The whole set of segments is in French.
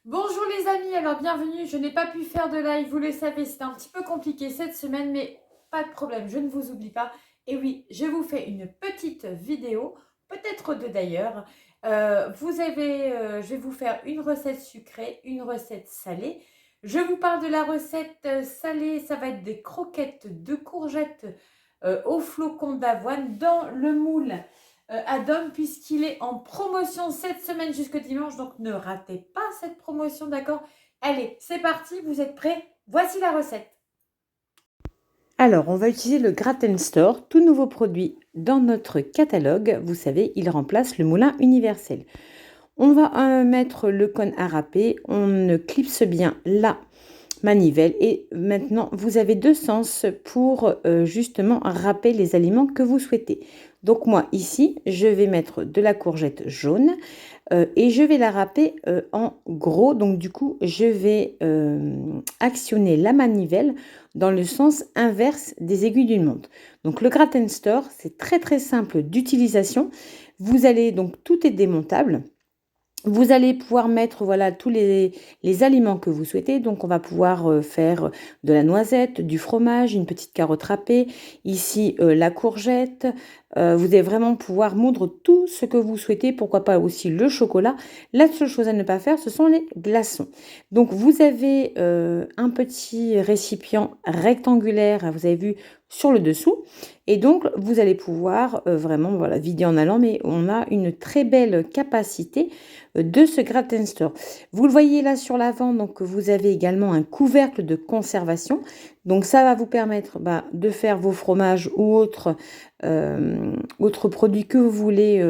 Bonjour les amis, alors bienvenue. Je n'ai pas pu faire de live, vous le savez, c'était un petit peu compliqué cette semaine, mais pas de problème, je ne vous oublie pas. Et oui, je vous fais une petite vidéo, peut-être deux d'ailleurs. Je vais vous faire une recette sucrée, une recette salée. Je vous parle de la recette salée, ça va être des croquettes de courgettes au flocon d'avoine dans le moule Adam, puisqu'il est en promotion cette semaine jusqu'au dimanche. Donc ne ratez pas cette promotion, d'accord? Allez, c'est parti, vous êtes prêts? Voici la recette. Alors, on va utiliser le Gratin Store, tout nouveau produit dans notre catalogue. Vous savez, il remplace le moulin universel. On va mettre le cône à râper, on clipse bien la manivelle et maintenant vous avez deux sens pour justement râper les aliments que vous souhaitez. Donc moi ici, je vais mettre de la courgette jaune et je vais la râper en gros. Donc du coup, je vais actionner la manivelle dans le sens inverse des aiguilles d'une montre. Donc le Gratin Store, c'est très très simple d'utilisation. Vous allez donc tout est démontable. Vous allez pouvoir mettre voilà tous les aliments que vous souhaitez. Donc on va pouvoir faire de la noisette, du fromage, une petite carotte râpée, ici la courgette. Vous allez vraiment pouvoir moudre tout ce que vous souhaitez, pourquoi pas aussi le chocolat. La seule chose à ne pas faire, ce sont les glaçons. Donc vous avez un petit récipient rectangulaire, vous avez vu sur le dessous. Et donc vous allez pouvoir vraiment voilà, vider en allant, mais on a une très belle capacité de ce Gratin Store. Vous le voyez là sur l'avant, donc vous avez également un couvercle de conservation. Donc ça va vous permettre de faire vos fromages ou autres produits que vous voulez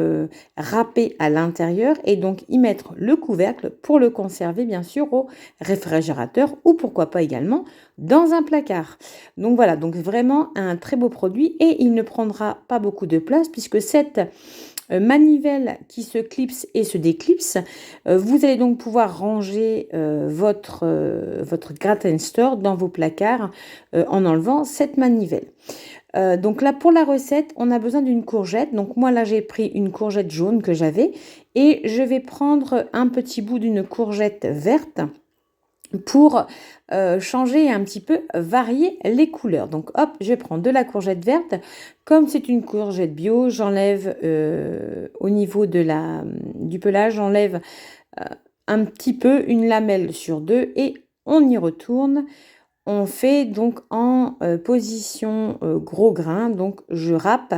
râper à l'intérieur et donc y mettre le couvercle pour le conserver bien sûr au réfrigérateur ou pourquoi pas également dans un placard. Donc voilà, donc vraiment un très beau produit et il ne prendra pas beaucoup de place puisque cette manivelle qui se clipse et se déclipse. Vous allez donc pouvoir ranger votre Gratin Store dans vos placards en enlevant cette manivelle. Donc là, pour la recette, on a besoin d'une courgette. Donc moi, là, j'ai pris une courgette jaune que j'avais et je vais prendre un petit bout d'une courgette verte pour changer et un petit peu varier les couleurs. Donc hop, je prends de la courgette verte. Comme c'est une courgette bio, j'enlève au niveau du pelage, j'enlève un petit peu une lamelle sur deux et on y retourne. On fait donc en position gros grain, donc je râpe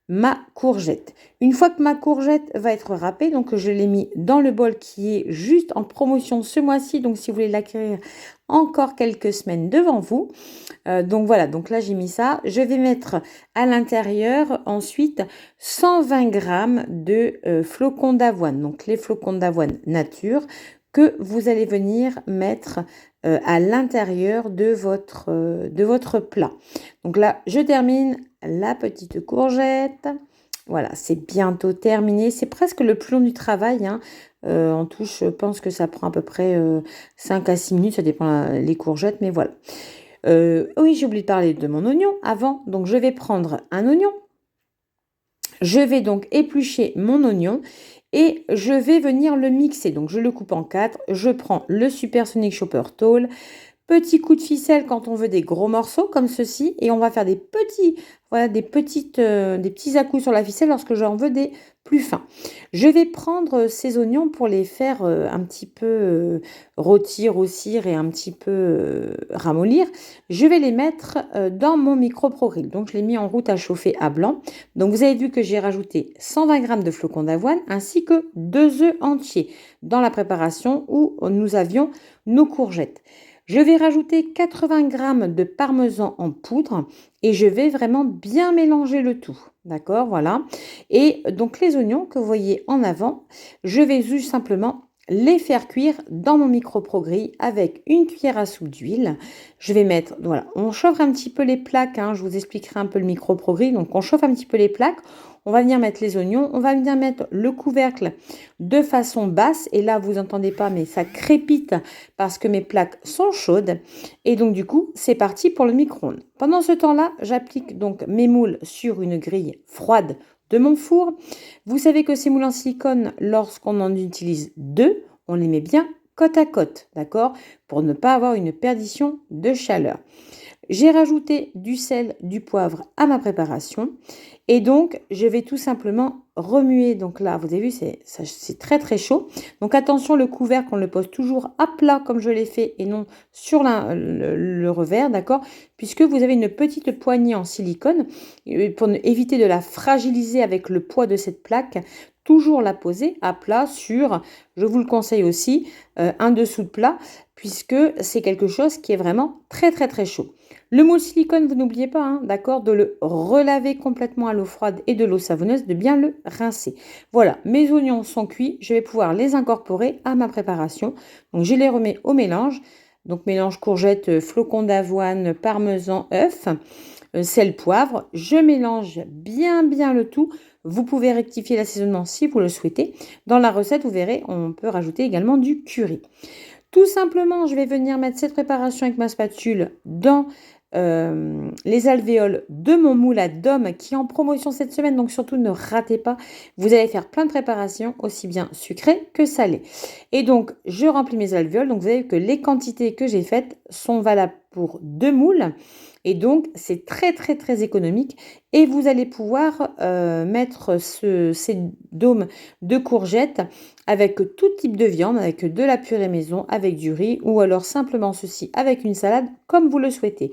ma courgette. Une fois que ma courgette va être râpée, donc je l'ai mis dans le bol qui est juste en promotion ce mois-ci, donc si vous voulez l'acquérir encore quelques semaines devant vous. Donc voilà, donc là j'ai mis ça. Je vais mettre à l'intérieur ensuite 120 grammes de flocons d'avoine, donc les flocons d'avoine nature que vous allez venir mettre à l'intérieur de votre plat. Donc là, je termine la petite courgette. Voilà, c'est bientôt terminé. C'est presque le plus long du travail, hein. En tout, je pense que ça prend à peu près 5 à 6 minutes, ça dépend les courgettes, mais voilà. Oui, j'ai oublié de parler de mon oignon avant. Donc, je vais prendre un oignon. Je vais donc éplucher mon oignon et je vais venir le mixer. Donc, je le coupe en quatre. Je prends le Supersonic Chopper Tool. Petit coup de ficelle quand on veut des gros morceaux comme ceci. Et on va faire des petits, voilà, des petits à-coups sur la ficelle lorsque j'en veux des plus fins. Je vais prendre ces oignons pour les faire un petit peu rôtir, roussir et un petit peu ramollir. Je vais les mettre dans mon micro-pro-grill. Donc je l'ai mis en route à chauffer à blanc. Donc vous avez vu que j'ai rajouté 120 g de flocons d'avoine ainsi que 2 œufs entiers dans la préparation où nous avions nos courgettes. Je vais rajouter 80 g de parmesan en poudre et je vais vraiment bien mélanger le tout. D'accord, voilà. Et donc les oignons que vous voyez en avant, je vais juste simplement les faire cuire dans mon micro-pro-grill avec une cuillère à soupe d'huile. Je vais mettre, voilà, on chauffe un petit peu les plaques, hein, je vous expliquerai un peu le micro-pro-grill. Donc on chauffe un petit peu les plaques, on va venir mettre les oignons, on va venir mettre le couvercle de façon basse. Et là, vous n'entendez pas, mais ça crépite parce que mes plaques sont chaudes. Et donc du coup, c'est parti pour le micro-ondes. Pendant ce temps-là, j'applique donc mes moules sur une grille froide de mon four. Vous savez que ces moules en silicone, lorsqu'on en utilise deux, on les met bien côte à côte, d'accord? Pour ne pas avoir une perdition de chaleur. J'ai rajouté du sel, du poivre à ma préparation et donc je vais tout simplement remuer. Donc là, vous avez vu, c'est très très chaud. Donc attention, le couvercle, on le pose toujours à plat comme je l'ai fait et non sur le revers, d'accord? Puisque vous avez une petite poignée en silicone pour éviter de la fragiliser avec le poids de cette plaque. Toujours la poser à plat sur, je vous le conseille aussi, un dessous de plat puisque c'est quelque chose qui est vraiment très très très chaud. Le moule silicone, vous n'oubliez pas, hein, d'accord, de le relaver complètement à l'eau froide et de l'eau savonneuse, de bien le rincer. Voilà, mes oignons sont cuits, je vais pouvoir les incorporer à ma préparation. Donc je les remets au mélange. Donc mélange courgette, flocons d'avoine, parmesan, œuf, sel, poivre. Je mélange bien le tout. Vous pouvez rectifier l'assaisonnement si vous le souhaitez. Dans la recette, vous verrez, on peut rajouter également du curry. Tout simplement, je vais venir mettre cette préparation avec ma spatule dans les alvéoles de mon moule à dôme qui est en promotion cette semaine. Donc surtout, ne ratez pas. Vous allez faire plein de préparations, aussi bien sucrées que salées. Et donc, je remplis mes alvéoles. Donc, vous avez vu que les quantités que j'ai faites sont valables pour 2 moules. Et donc, c'est très, très, très économique. Et vous allez pouvoir mettre ces dômes de courgettes avec tout type de viande, avec de la purée maison, avec du riz ou alors simplement ceci avec une salade comme vous le souhaitez.